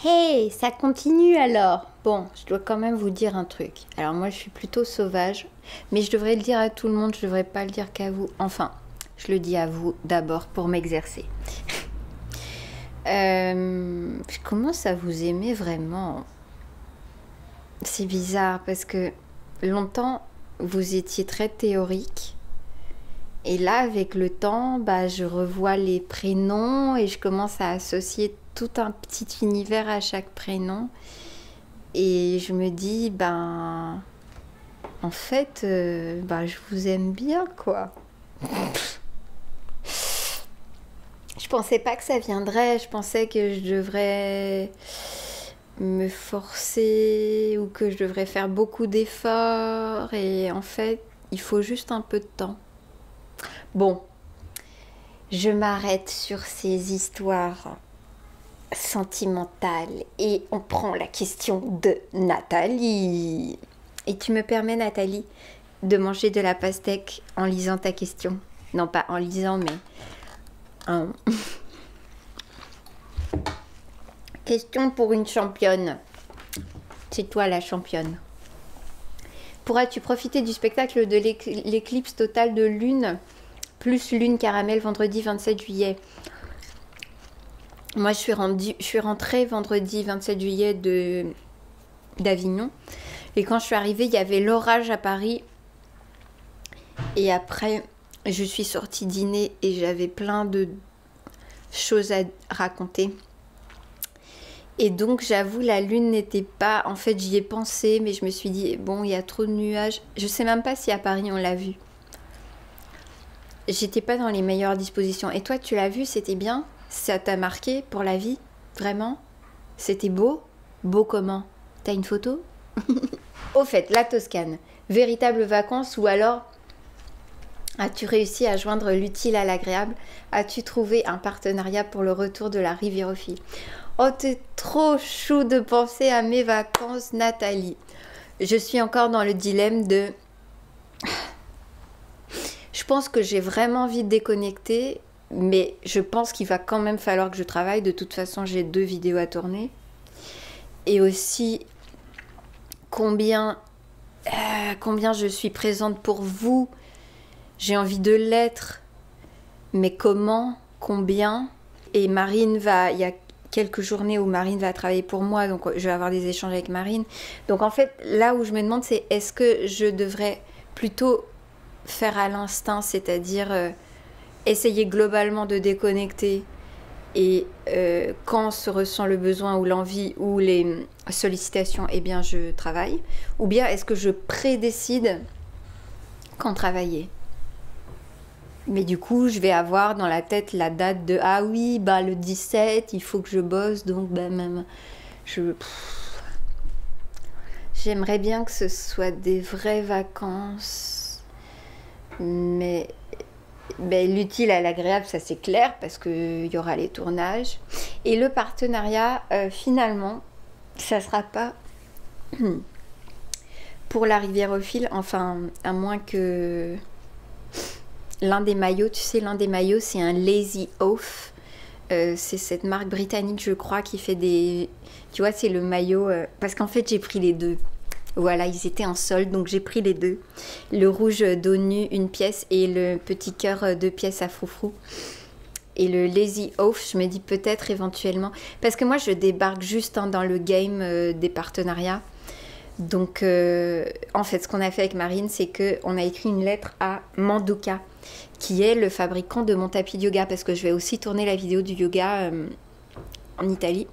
Hey, ça continue alors. Bon, je dois quand même vous dire un truc. Alors moi, je suis plutôt sauvage, mais je devrais le dire à tout le monde, je devrais pas le dire qu'à vous. Enfin, je le dis à vous d'abord pour m'exercer. Je commence à vous aimer vraiment. C'est bizarre parce que longtemps, vous étiez très théorique. Et là, avec le temps, je revois les prénoms et je commence à associer tout un petit univers à chaque prénom. Et je me dis, en fait, je vous aime bien, quoi. Je pensais pas que ça viendrait, je pensais que je devrais me forcer ou que je devrais faire beaucoup d'efforts. Et en fait, il faut juste un peu de temps. Bon, je m'arrête sur ces histoires sentimentales et on prend la question de Nathalie. Et tu me permets, Nathalie, de manger de la pastèque en lisant ta question? Non, pas en lisant, mais... Question pour une championne. C'est toi la championne. Pourras-tu profiter du spectacle de l'éclipse totale de lune plus lune caramel vendredi 27 juillet. Moi, je suis rentrée vendredi 27 juillet d'Avignon. Et quand je suis arrivée, il y avait l'orage à Paris. Et après, je suis sortie dîner et j'avais plein de choses à raconter. Et donc, j'avoue, la lune n'était pas... En fait, j'y ai pensé, mais je me suis dit, bon, il y a trop de nuages. Je sais même pas si à Paris, on l'a vu. J'étais pas dans les meilleures dispositions. Et toi, tu l'as vu, c'était bien? Ça t'a marqué pour la vie? Vraiment? C'était beau? Beau comment? T'as une photo? Au fait, la Toscane, véritable vacances ou alors as-tu réussi à joindre l'utile à l'agréable? As-tu trouvé un partenariat pour le retour de la riviérophile? Oh, t'es trop chou de penser à mes vacances, Nathalie. Je suis encore dans le dilemme de... Je pense que j'ai vraiment envie de déconnecter, mais je pense qu'il va quand même falloir que je travaille. De toute façon, j'ai 2 vidéos à tourner. Et aussi, combien je suis présente pour vous. J'ai envie de l'être. Mais comment? Combien? Et Marine va... Il y a quelques journées où Marine va travailler pour moi, donc je vais avoir des échanges avec Marine. Donc en fait, là où je me demande, c'est est-ce que je devrais plutôt faire à l'instinct, c'est-à-dire essayer globalement de déconnecter et quand se ressent le besoin ou l'envie ou les sollicitations, eh bien je travaille, ou bien est-ce que je prédécide quand travailler? Mais du coup, je vais avoir dans la tête la date de ah oui, le 17, il faut que je bosse, donc même j'aimerais bien que ce soit des vraies vacances, mais l'utile à l'agréable, ça c'est clair, parce qu'il y aura les tournages. Et le partenariat, finalement, ça sera pas pour la riviérophile, enfin, à moins que... L'un des maillots, tu sais, l'un des maillots, c'est un Lazy Oaf. C'est cette marque britannique, je crois, qui fait des... Tu vois, c'est le maillot... Parce qu'en fait, j'ai pris les 2. Voilà, ils étaient en solde, donc j'ai pris les 2. Le rouge dos nu, 1 pièce, et le petit cœur, 2 pièces à froufrou. Et le Lazy Oaf, je me dis peut-être éventuellement... Parce que moi, je débarque juste dans le game des partenariats. Donc, en fait, ce qu'on a fait avec Marine, c'est qu'on a écrit une lettre à Manduka, qui est le fabricant de mon tapis de yoga, parce que je vais aussi tourner la vidéo du yoga en Italie.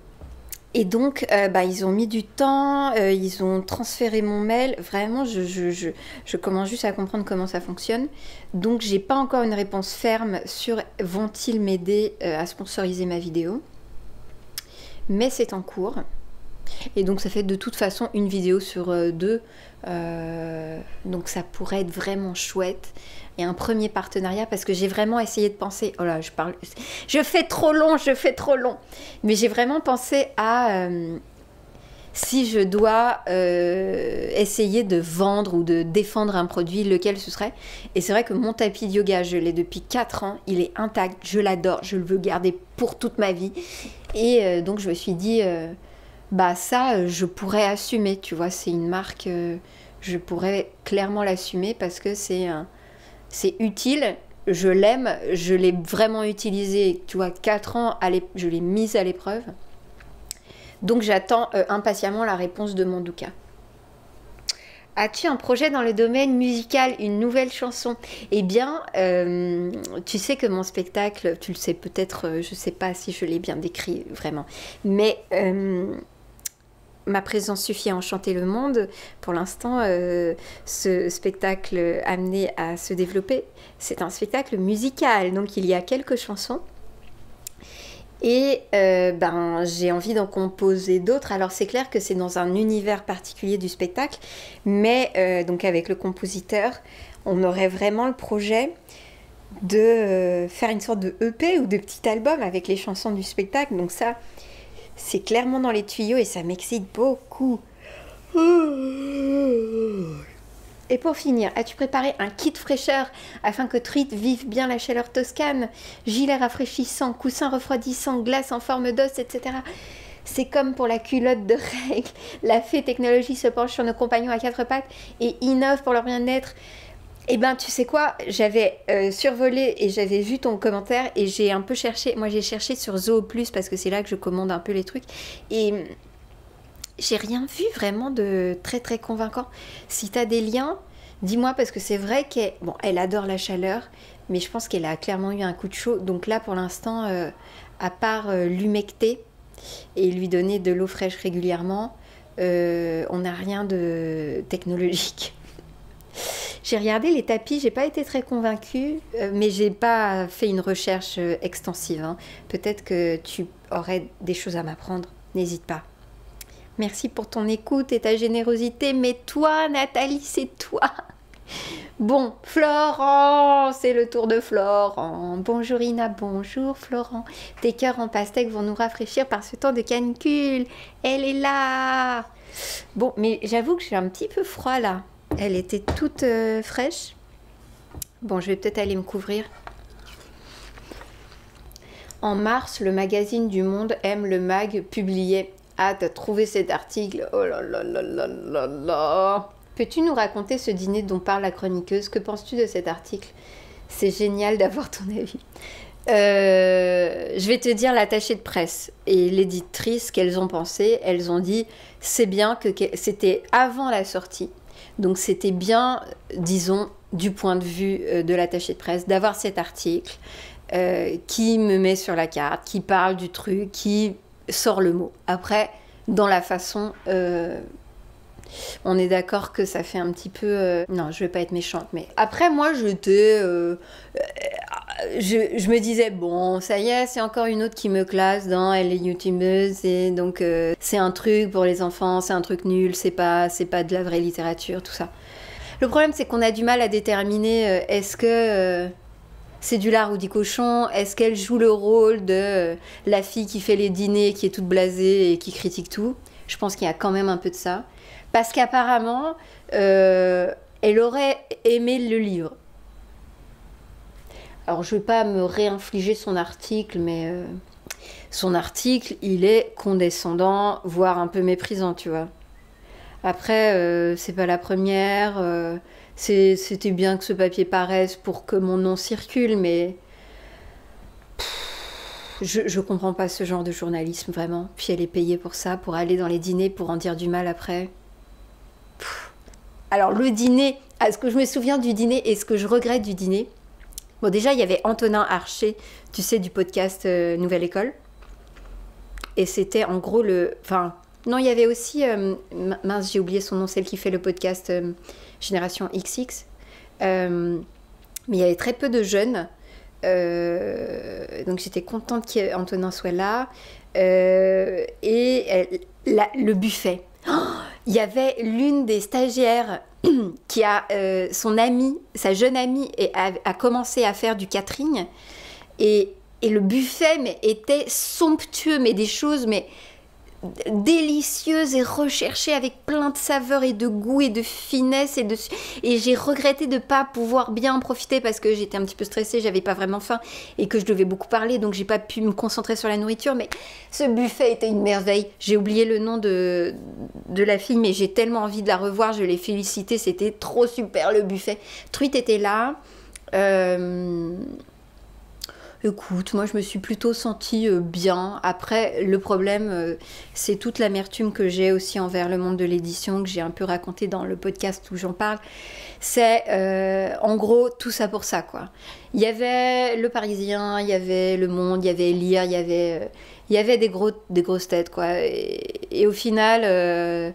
Et donc, ils ont mis du temps, ils ont transféré mon mail. Vraiment, je commence juste à comprendre comment ça fonctionne. Donc, j'ai pas encore une réponse ferme sur vont-ils m'aider à sponsoriser ma vidéo. Mais c'est en cours. Et donc ça fait de toute façon une vidéo sur 2, donc ça pourrait être vraiment chouette. Et un premier partenariat, parce que j'ai vraiment essayé de penser, oh là je fais trop long, mais j'ai vraiment pensé à si je dois essayer de vendre ou de défendre un produit, lequel ce serait. Et c'est vrai que mon tapis de yoga, je l'ai depuis 4 ans, il est intact, je l'adore, je le veux garder pour toute ma vie. Et donc je me suis dit... bah ça, je pourrais assumer, tu vois, c'est une marque, je pourrais clairement l'assumer parce que c'est utile, je l'aime, je l'ai vraiment utilisé, tu vois, 4 ans, je l'ai mise à l'épreuve. Donc j'attends impatiemment la réponse de Manduka. As-tu un projet dans le domaine musical, une nouvelle chanson? Eh bien, tu sais que mon spectacle, tu le sais peut-être, je ne sais pas si je l'ai bien décrit vraiment, mais ma présence suffit à enchanter le monde. Pour l'instant, ce spectacle amené à se développer, c'est un spectacle musical, donc il y a quelques chansons. Et j'ai envie d'en composer d'autres. Alors c'est clair que c'est dans un univers particulier du spectacle, mais donc avec le compositeur, on aurait vraiment le projet de faire une sorte de EP ou de petit album avec les chansons du spectacle. Donc ça, c'est clairement dans les tuyaux et ça m'excite beaucoup. Et pour finir, as-tu préparé un kit fraîcheur afin que Treat vive bien la chaleur toscane? Gilet rafraîchissant, coussin refroidissant, glace en forme d'os, etc. C'est comme pour la culotte de règle. La fée technologie se penche sur nos compagnons à 4 pattes et innove pour leur bien-être. Eh ben, tu sais quoi? J'avais survolé et j'avais vu ton commentaire et j'ai un peu cherché. Moi, j'ai cherché sur Zooplus parce que c'est là que je commande un peu les trucs. Et j'ai rien vu vraiment de très très convaincant. Si tu as des liens, dis-moi parce que c'est vrai qu'elle adore la chaleur, mais je pense qu'elle a clairement eu un coup de chaud. Donc là, pour l'instant, à part l'humecter et lui donner de l'eau fraîche régulièrement, on n'a rien de technologique. J'ai regardé les tapis, j'ai pas été très convaincue, mais j'ai pas fait une recherche extensive. Hein. Peut-être que tu aurais des choses à m'apprendre, n'hésite pas. Merci pour ton écoute et ta générosité, mais toi, Nathalie, c'est toi. Bon, Florent, c'est le tour de Florent. Bonjour Ina, bonjour Florent. Tes cœurs en pastèque vont nous rafraîchir par ce temps de canicule. Elle est là. Bon, mais j'avoue que j'ai un petit peu froid là. Elle était toute fraîche. Bon, je vais peut-être aller me couvrir. En mars, le magazine du Monde Aime le Mag publiait. Ah, t'as trouvé cet article? Oh là là là là là là. Peux-tu nous raconter ce dîner dont parle la chroniqueuse? Que penses-tu de cet article? C'est génial d'avoir ton avis. Je vais te dire l'attachée de presse et l'éditrice qu'elles ont pensé. Elles ont dit c'est bien que c'était avant la sortie. Donc c'était bien, disons, du point de vue de l'attachée de presse, d'avoir cet article qui me met sur la carte, qui parle du truc, qui sort le mot. Après, dans la façon, on est d'accord que ça fait un petit peu... Non, je vais pas être méchante, mais... Après, moi, je me disais, bon, ça y est, c'est encore une autre qui me classe dans elle est youtubeuse, et donc c'est un truc pour les enfants, c'est un truc nul, c'est pas de la vraie littérature, tout ça. Le problème, c'est qu'on a du mal à déterminer est-ce que... c'est du lard ou du cochon? Est-ce qu'elle joue le rôle de la fille qui fait les dîners, qui est toute blasée et qui critique tout? Je pense qu'il y a quand même un peu de ça. Parce qu'apparemment, elle aurait aimé le livre. Alors, je ne vais pas me réinfliger son article, mais son article, il est condescendant, voire un peu méprisant, tu vois. Après, c'est pas la première... c'était bien que ce papier paraisse pour que mon nom circule, mais je comprends pas ce genre de journalisme, vraiment. Puis elle est payée pour ça, pour aller dans les dîners, pour en dire du mal après. Alors le dîner, ce que je me souviens du dîner et ce que je regrette du dîner, bon déjà il y avait Antonin Archer, tu sais, du podcast Nouvelle École, et c'était en gros enfin, non, il y avait aussi, mince, j'ai oublié son nom, celle qui fait le podcast Génération XX, mais il y avait très peu de jeunes, donc j'étais contente qu'Antonin soit là, et le buffet. Oh, il y avait l'une des stagiaires qui a son amie, sa jeune amie, a commencé à faire du catering, et le buffet était somptueux, mais des choses, mais délicieuse et recherchée avec plein de saveurs et de goût et de finesse et j'ai regretté de pas pouvoir bien en profiter parce que j'étais un petit peu stressée, j'avais pas vraiment faim et que je devais beaucoup parler, donc j'ai pas pu me concentrer sur la nourriture, mais ce buffet était une merveille. J'ai oublié le nom de la fille, mais j'ai tellement envie de la revoir, je l'ai félicitée, c'était trop super le buffet. Truite était là. Écoute, moi je me suis plutôt sentie bien. Après, le problème, c'est toute l'amertume que j'ai aussi envers le monde de l'édition, que j'ai un peu raconté dans le podcast où j'en parle. C'est en gros tout ça pour ça, quoi. Il y avait Le Parisien, il y avait Le Monde, il y avait Lire, il y avait des grosses têtes, quoi. Et au final,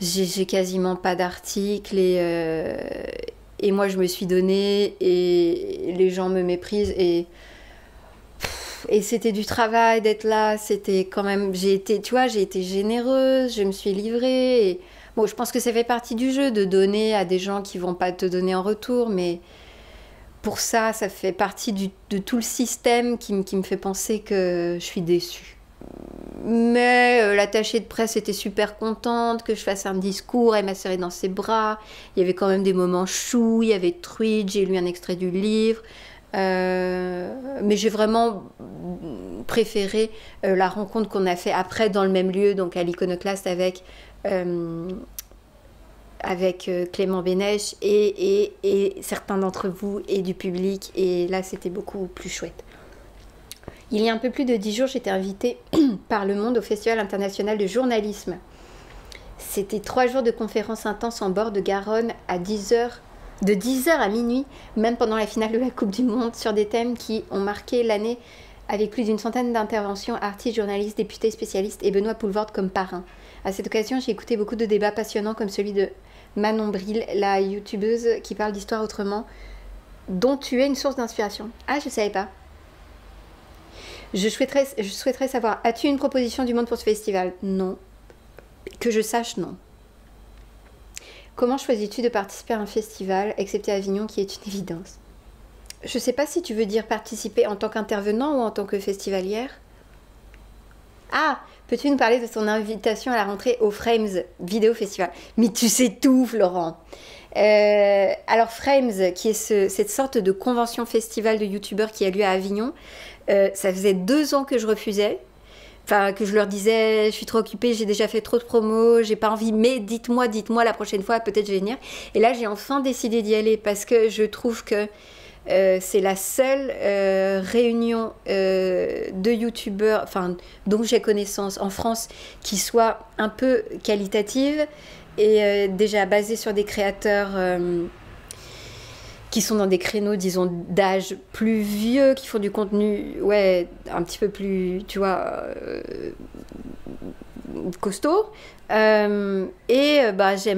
j'ai quasiment pas d'articles et moi je me suis donnée et les gens me méprisent et c'était du travail d'être là, c'était quand même, j'ai été généreuse, je me suis livrée. Et, bon, je pense que ça fait partie du jeu de donner à des gens qui vont pas te donner en retour, mais pour ça fait partie de tout le système qui me fait penser que je suis déçue. Mais l'attachée de presse était super contente que je fasse un discours, elle m'a serré dans ses bras. Il y avait quand même des moments choux, il y avait Truite, j'ai lu un extrait du livre. Mais j'ai vraiment préféré la rencontre qu'on a fait après dans le même lieu, donc à l'Iconoclaste avec Clément Bénèche et certains d'entre vous et du public, et là c'était beaucoup plus chouette. Il y a un peu plus de 10 jours, j'étais invitée par Le Monde au Festival international de journalisme. C'était 3 jours de conférences intenses en bord de Garonne à 10h. De 10h à minuit, même pendant la finale de la Coupe du Monde, sur des thèmes qui ont marqué l'année avec plus d'une centaine d'interventions, artistes, journalistes, députés, spécialistes et Benoît Poelvoorde comme parrain. À cette occasion, j'ai écouté beaucoup de débats passionnants comme celui de Manon Bril, la youtubeuse qui parle d'histoire autrement, dont tu es une source d'inspiration. Ah, je ne savais pas. Je souhaiterais savoir, as-tu une proposition du Monde pour ce festival? Non. Que je sache, non. Comment choisis-tu de participer à un festival, excepté Avignon, qui est une évidence? Je ne sais pas si tu veux dire participer en tant qu'intervenant ou en tant que festivalière. Ah, peux-tu nous parler de ton invitation à la rentrée au Frames Vidéo Festival? Mais tu sais tout, Florent. Alors Frames, qui est cette sorte de convention festival de youtubeurs qui a lieu à Avignon, ça faisait 2 ans que je refusais. Enfin, que je leur disais, je suis trop occupée, j'ai déjà fait trop de promos, j'ai pas envie, mais dites-moi la prochaine fois, peut-être je vais venir. Et là, j'ai enfin décidé d'y aller parce que je trouve que c'est la seule réunion de youtubeurs, enfin, dont j'ai connaissance en France, qui soit un peu qualitative et déjà basée sur des créateurs qui sont dans des créneaux, disons, d'âge plus vieux, qui font du contenu, ouais, un petit peu plus, tu vois, costaud. J'aime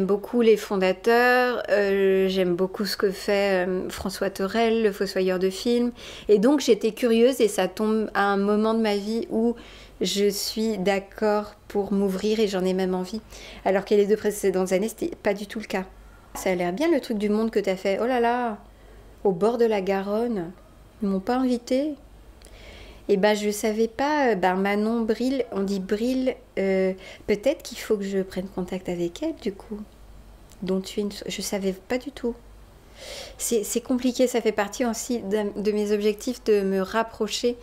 beaucoup les fondateurs, j'aime beaucoup ce que fait François Thorel, le fossoyeur de films. Et donc, j'étais curieuse et ça tombe à un moment de ma vie où je suis d'accord pour m'ouvrir et j'en ai même envie. Alors que les 2 précédentes années, c'était pas du tout le cas. Ça a l'air bien le truc du Monde que t'as fait. Oh là là, au bord de la Garonne. Ils m'ont pas invité. Et je savais pas. Manon Bril, on dit Bril. Peut-être qu'il faut que je prenne contact avec elle du coup. Dont je savais pas du tout. C'est compliqué. Ça fait partie aussi de mes objectifs de me rapprocher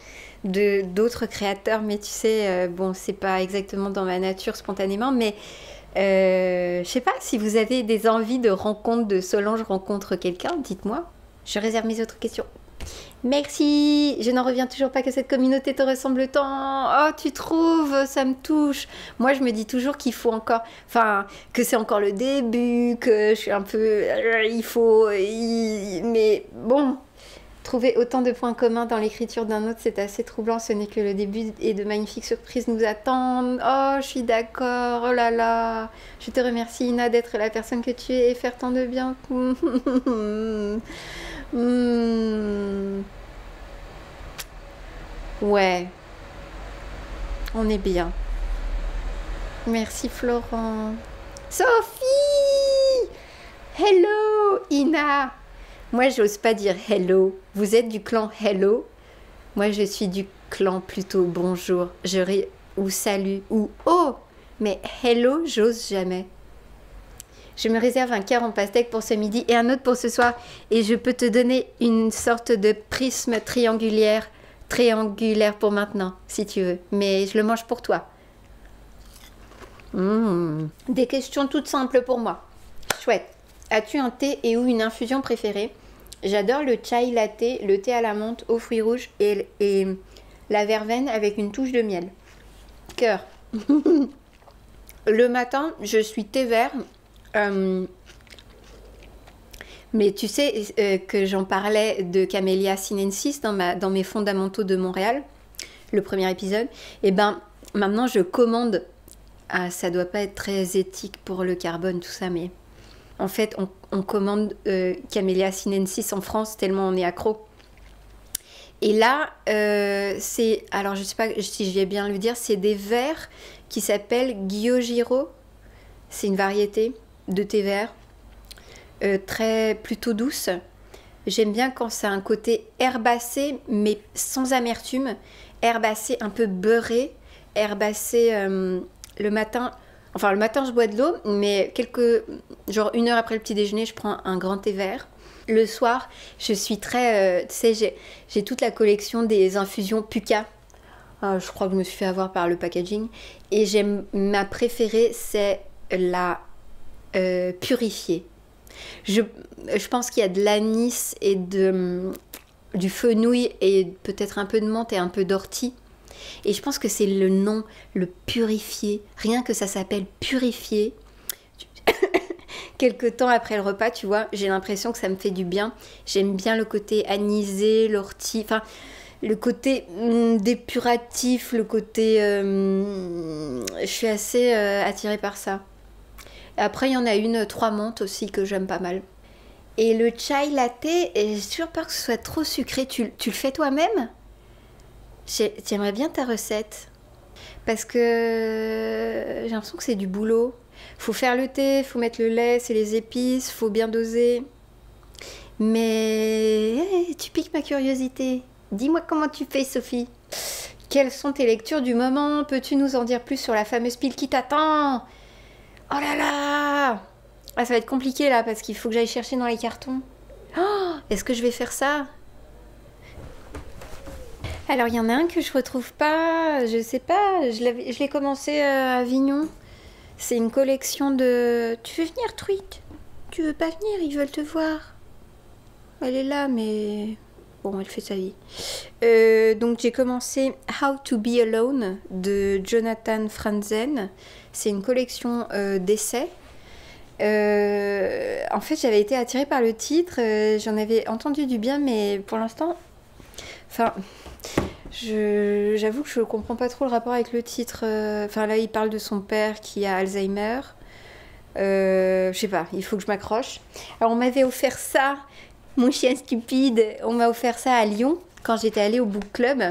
de d'autres créateurs. Mais tu sais, bon, c'est pas exactement dans ma nature spontanément, mais je sais pas, si vous avez des envies de rencontre, de Solange rencontre quelqu'un, dites-moi. Je réserve mes autres questions. Merci. Je n'en reviens toujours pas que cette communauté te ressemble tant. Oh, tu trouves? Ça me touche. Moi, je me dis toujours qu'il faut encore... Enfin, que c'est encore le début, que je suis un peu... Mais bon... Trouver autant de points communs dans l'écriture d'un autre, c'est assez troublant. Ce n'est que le début et de magnifiques surprises nous attendent. Oh, je suis d'accord. Oh là là. Je te remercie, Ina, d'être la personne que tu es et faire tant de bien. Ouais. On est bien. Merci, Florent. Sophie! Hello, Ina! Moi, j'ose pas dire hello. Vous êtes du clan hello. Moi, je suis du clan plutôt bonjour. ou salut, ou oh, mais hello, j'ose jamais. Je me réserve un quart en pastèque pour ce midi et un autre pour ce soir. Et je peux te donner une sorte de prisme triangulaire pour maintenant, si tu veux. Mais je le mange pour toi. Des questions toutes simples pour moi. Chouette. As-tu un thé et ou une infusion préférée? J'adore le chai latte, le thé à la menthe, aux fruits rouges et la verveine avec une touche de miel. Cœur. Le matin, je suis thé vert. Mais tu sais que j'en parlais de Camellia sinensis dans mes fondamentaux de Montréal, le premier épisode. Et ben maintenant je commande. Ah, ça doit pas être très éthique pour le carbone, tout ça, mais en fait on commande Camellia sinensis en France tellement on est accro. Et là, c'est, alors je sais pas si je vais bien le dire, c'est des verres qui s'appellent Gyojiro. C'est une variété de thé vert, plutôt douce. J'aime bien quand c'est un côté herbacé, mais sans amertume. Herbacé un peu beurré, herbacé le matin. Enfin, le matin, je bois de l'eau, mais genre 1 heure après le petit déjeuner, je prends un grand thé vert. Le soir, je suis très... tu sais, j'ai toute la collection des infusions Puka. Je crois que je me suis fait avoir par le packaging. Et ma préférée, c'est la purifiée. Je pense qu'il y a de l'anis et du fenouil et peut-être un peu de menthe et un peu d'ortie. Et je pense que c'est le nom, le purifié. Rien que ça s'appelle purifié. Quelques temps après le repas, tu vois, j'ai l'impression que ça me fait du bien. J'aime bien le côté anisé, l'ortie, enfin, le côté dépuratif, le côté... je suis assez attirée par ça. Après, il y en a une 3 menthes aussi que j'aime pas mal. Et le chai latte, j'ai toujours peur que ce soit trop sucré. Tu le fais toi-même? J'aimerais bien ta recette. Parce que j'ai l'impression que c'est du boulot. Faut faire le thé, faut mettre le lait, c'est les épices, faut bien doser. Mais tu piques ma curiosité. Dis-moi comment tu fais, Sophie. Quelles sont tes lectures du moment? Peux-tu nous en dire plus sur la fameuse pile qui t'attend? Oh là là! Ah, ça va être compliqué là parce qu'il faut que j'aille chercher dans les cartons. Oh, est-ce que je vais faire ça? Alors il y en a un que je retrouve pas, je sais pas, je l'ai commencé à Avignon. C'est une collection de... Tu veux venir, Tweet? Tu veux pas venir? Ils veulent te voir. Elle est là, mais... Bon, elle fait sa vie. Donc j'ai commencé How to be Alone de Jonathan Franzen. C'est une collection d'essais. En fait, j'avais été attirée par le titre. J'en avais entendu du bien, mais pour l'instant... Enfin... J'avoue que je comprends pas trop le rapport avec le titre. Enfin là, il parle de son père qui a Alzheimer. Je sais pas, il faut que je m'accroche. Alors on m'avait offert ça, mon chien stupide, on m'a offert ça à Lyon quand j'étais allée au book club.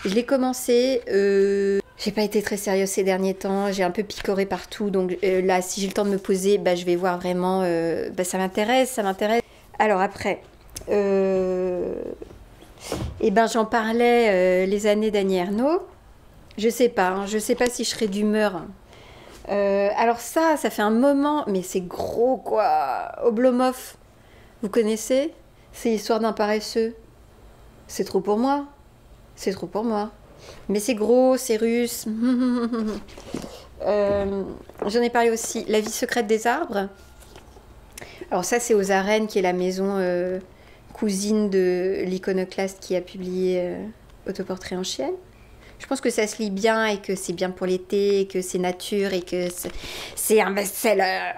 Je l'ai commencé. J'ai pas été très sérieuse ces derniers temps. J'ai un peu picoré partout. Donc là, si j'ai le temps de me poser, je vais voir vraiment. Ça m'intéresse. Alors après. Et j'en parlais les années d'Annie Ernaux. Je sais pas si je serais d'humeur. Alors ça fait un moment, mais c'est gros quoi. Oblomov, vous connaissez? C'est l'histoire d'un paresseux. C'est trop pour moi. Mais c'est gros, c'est russe. J'en ai parlé aussi. La vie secrète des arbres. Alors ça, c'est aux Arènes, qui est la maison... cousine de l'iconoclaste qui a publié Autoportrait en chienne. Je pense que ça se lit bien et que c'est bien pour l'été, et que c'est nature et que c'est un best-seller.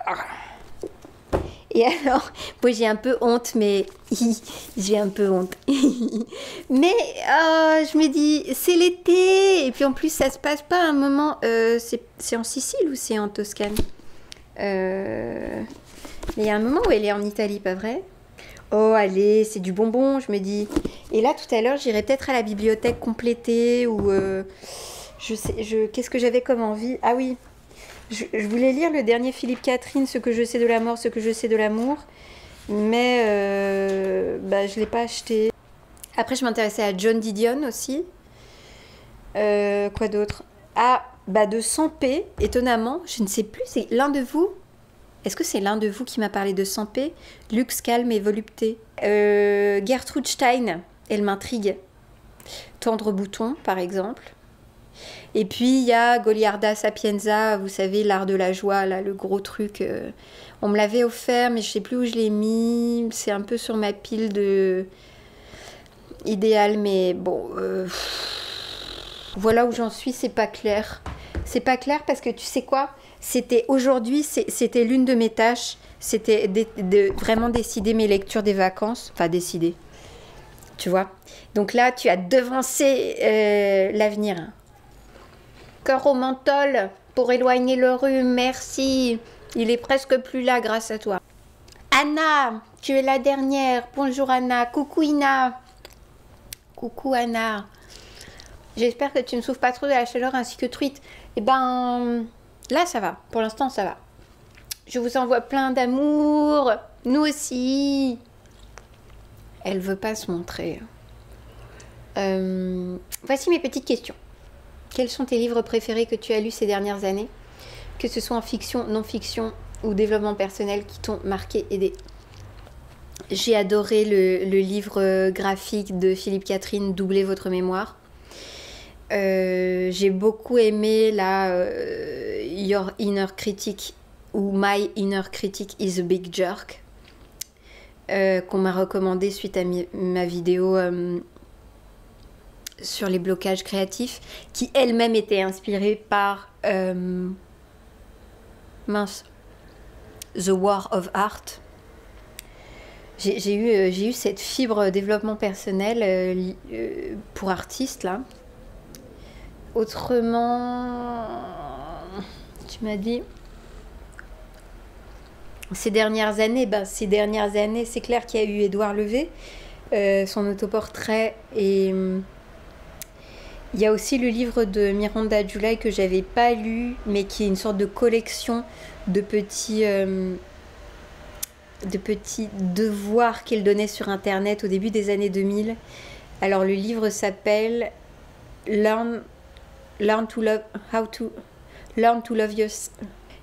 Et alors, moi j'ai un peu honte, mais j'ai un peu honte. Mais je me dis, c'est l'été. Et puis en plus, ça se passe pas à un moment... c'est en Sicile ou c'est en Toscane? Mais il y a un moment où elle est en Italie, pas vrai? Oh, allez, c'est du bonbon, je me dis. Et là, tout à l'heure, j'irai peut-être à la bibliothèque compléter ou... qu'est-ce que j'avais comme envie? Ah oui, je voulais lire le dernier Philippe Catherine, Ce que je sais de la mort, ce que je sais de l'amour. Mais je ne l'ai pas acheté. Après, je m'intéressais à John Didion aussi. Quoi d'autre? Ah, bah de 100p, étonnamment, je ne sais plus, c'est l'un de vous. Est-ce que c'est l'un de vous qui m'a parlé de 100p? Luxe, calme et volupté. Gertrude Stein, elle m'intrigue. Tendre bouton, par exemple. Et puis, il y a Goliarda Sapienza, vous savez, l'art de la joie, là, le gros truc. On me l'avait offert, mais je sais plus où je l'ai mis. C'est un peu sur ma pile de... idéal, mais bon... Voilà où j'en suis, c'est pas clair. C'est pas clair parce que tu sais quoi? C'était aujourd'hui, c'était l'une de mes tâches. C'était de vraiment décider mes lectures des vacances. Enfin, décider. Tu vois? Donc là, tu as devancé l'avenir. Cœur au menthol pour éloigner le rhume, merci. Il est presque plus là grâce à toi. Anna, tu es la dernière. Bonjour Anna. Coucou Ina. Coucou Anna. J'espère que tu ne souffres pas trop de la chaleur ainsi que truite. Eh ben, là ça va. Pour l'instant ça va. Je vous envoie plein d'amour. Nous aussi. Elle veut pas se montrer. Voici mes petites questions. Quels sont tes livres préférés que tu as lus ces dernières années? Que ce soit en fiction, non-fiction ou développement personnel qui t'ont marqué, aidé. J'ai adoré le livre graphique de Philippe Catherine, Doublez votre mémoire. J'ai beaucoup aimé Your Inner Critic ou My Inner Critic is a Big Jerk, qu'on m'a recommandé suite à ma vidéo sur les blocages créatifs, qui elle-même était inspirée par The War of Art. J'ai eu cette fibre développement personnel pour artiste là. Autrement, tu m'as dit ces dernières années, c'est clair qu'il y a eu Édouard Levé, son autoportrait, et il y a aussi le livre de Miranda July que j'avais pas lu, mais qui est une sorte de collection de petits devoirs qu'elle donnait sur internet au début des années 2000. Alors le livre s'appelle Learn to Love Yourself.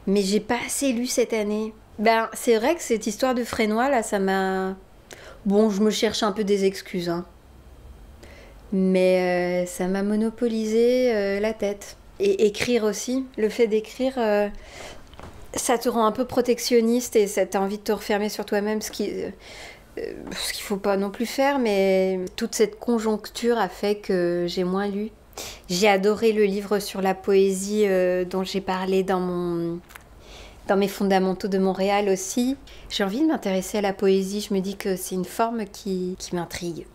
Mais j'ai pas assez lu cette année. Ben c'est vrai que cette histoire de Frénois là, ça m'a... Bon, je me cherche un peu des excuses, hein. Mais ça m'a monopolisé la tête. Et écrire aussi, le fait d'écrire, ça te rend un peu protectionniste et ça t'a envie de te refermer sur toi-même, ce qu'il faut pas non plus faire, mais toute cette conjoncture a fait que j'ai moins lu. J'ai adoré le livre sur la poésie dont j'ai parlé dans mes fondamentaux de Montréal aussi. J'ai envie de m'intéresser à la poésie, je me dis que c'est une forme qui m'intrigue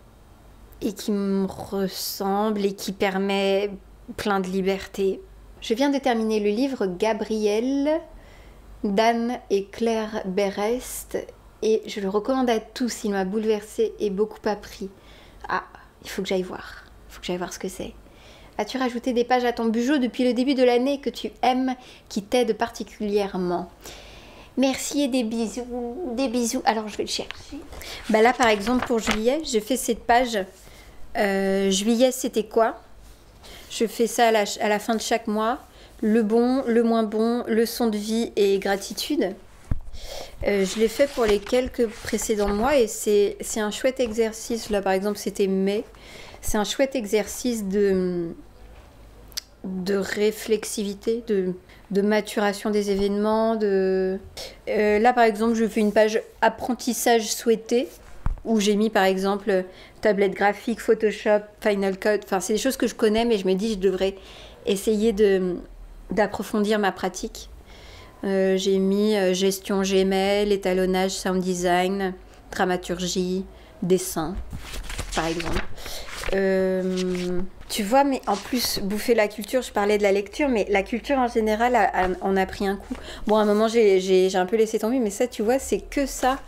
et qui me ressemble et qui permet plein de liberté. Je viens de terminer le livre Gabrielle d'Anne et Claire Berest et je le recommande à tous, il m'a bouleversée et beaucoup appris. Ah, il faut que j'aille voir. Il faut que j'aille voir ce que c'est. As-tu rajouté des pages à ton Bujo depuis le début de l'année que tu aimes, qui t'aident particulièrement? Merci et des bisous. Des bisous. Alors, je vais le chercher. Bah là, par exemple, pour juillet, j'ai fait cette page. Juillet, c'était quoi? Je fais ça à la fin de chaque mois. Le bon, le moins bon, leçon de vie et gratitude. Je l'ai fait pour les quelques précédents mois et c'est un chouette exercice. Là, par exemple, c'était mai. C'est un chouette exercice de réflexivité, de maturation des événements. Là, par exemple, je fais une page apprentissage souhaité où j'ai mis, par exemple, tablette graphique, Photoshop, Final Cut. Enfin, c'est des choses que je connais, mais je me dis je devrais essayer d'approfondir ma pratique. J'ai mis gestion Gmail, étalonnage, sound design, dramaturgie, dessin, par exemple. Tu vois, mais en plus, bouffer la culture, je parlais de la lecture, mais la culture en général en a pris un coup. Bon, à un moment, j'ai un peu laissé tomber, mais ça, tu vois, c'est que ça.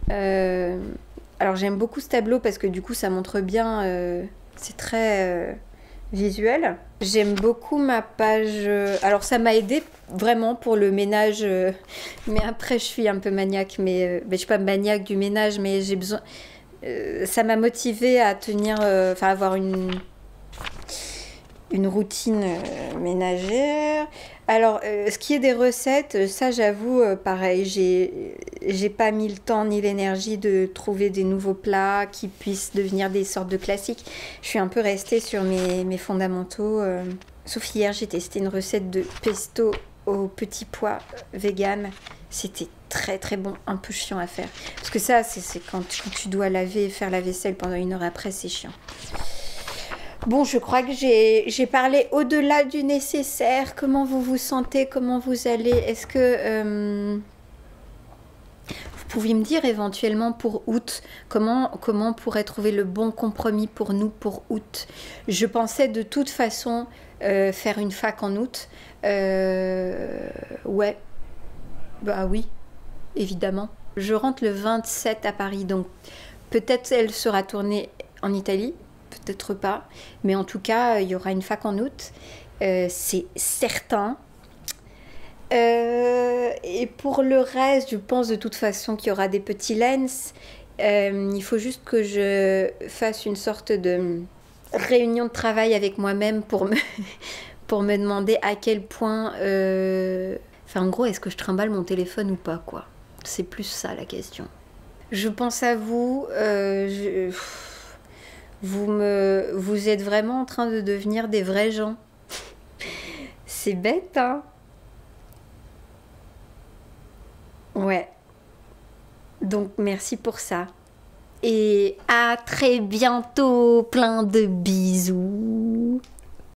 Alors, j'aime beaucoup ce tableau parce que du coup, ça montre bien, c'est très visuel. J'aime beaucoup ma page. Alors, ça m'a aidé vraiment pour le ménage, mais après, je suis un peu maniaque, mais je suis pas maniaque du ménage, mais j'ai besoin. Ça m'a motivée à tenir, avoir une routine ménagère. Alors, ce qui est des recettes, ça j'avoue, pareil, j'ai pas mis le temps ni l'énergie de trouver des nouveaux plats qui puissent devenir des sortes de classiques. Je suis un peu restée sur mes fondamentaux. Sauf hier, j'ai testé une recette de pesto aux petits pois vegan. C'était très très bon, un peu chiant à faire. Parce que ça, c'est quand tu dois laver et faire la vaisselle pendant 1 heure après, c'est chiant. Bon, je crois que j'ai parlé au-delà du nécessaire. Comment vous vous sentez? Comment vous allez? Est-ce que vous pouviez me dire éventuellement pour août, comment on pourrait trouver le bon compromis pour nous pour août? Je pensais de toute façon faire une fac en août. Ouais, bah oui, évidemment. Je rentre le 27 à Paris, donc peut-être elle sera tournée en Italie. Peut-être pas, mais en tout cas, il y aura une fac en août, c'est certain. Et pour le reste, je pense de toute façon qu'il y aura des petits lens. Il faut juste que je fasse une sorte de réunion de travail avec moi-même pour me demander à quel point... Enfin, en gros, est-ce que je trimballe mon téléphone ou pas, quoi. C'est plus ça, la question. Je pense à vous. Vous êtes vraiment en train de devenir des vrais gens. C'est bête, hein? Ouais. Donc, merci pour ça. Et à très bientôt. Plein de bisous.